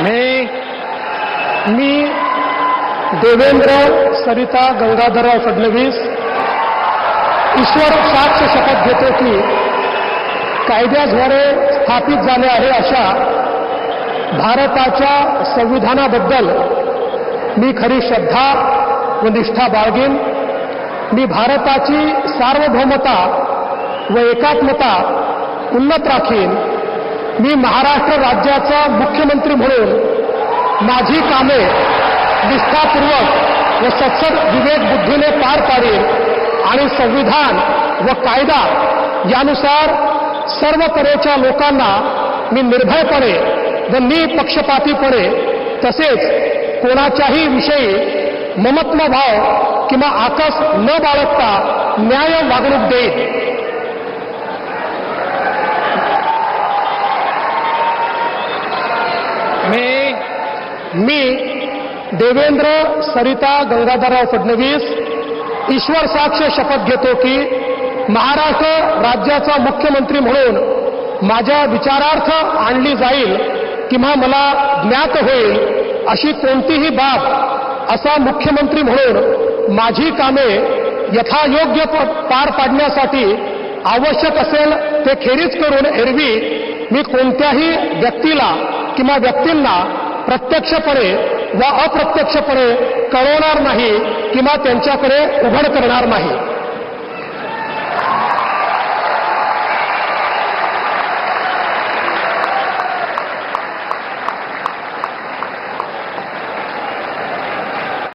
मी देवेंद्र सरिता गंगाधरराव फडणवीस ईश्वर साक्ष शपथ घेतो की कायद्याद्वारे स्थापित झाले आहे अशा भारताच्या संविधानाबद्दल मी खरी श्रद्धा व निष्ठा बाळगेन। मी भारताची सार्वभौमता व एकात्मता उन्नत राखीन। मी महाराष्ट्र राज्याचा मुख्यमंत्री म्हणून माझी कामे निष्ठापूर्वक व सत्सद विवेक बुद्धीने पार पाडेन आणि संविधान व कायदा यानुसार सर्व तऱ्हेच्या लोकांना मी निर्भयपणे व निपक्षपातीपणे तसेच कोणाच्याही विषयी ममत्व भाव किंवा आकस न बाळगता न्याय वागणूक देईन। मी देवेंद्र सरिता गंगाधरराव फडणवीस ईश्वर साक्ष शपथ घेतो की महाराष्ट्र राज्याचा मुख्यमंत्री म्हणून माझ्या विचारार्थ आणली जाईल किंवा मला ज्ञात होईल अशी कोणतीही बाब असा मुख्यमंत्री म्हणून माझी कामे यथायोग्य पार पाडण्यासाठी आवश्यक असेल ते खेरीज करून एरवी मी कोणत्याही व्यक्तीला किंवा व्यक्तींना प्रत्यक्षपणे व अप्रत्यक्षपणे कळवणार नाही किंवा त्यांच्याकडे उघड करणार नाही।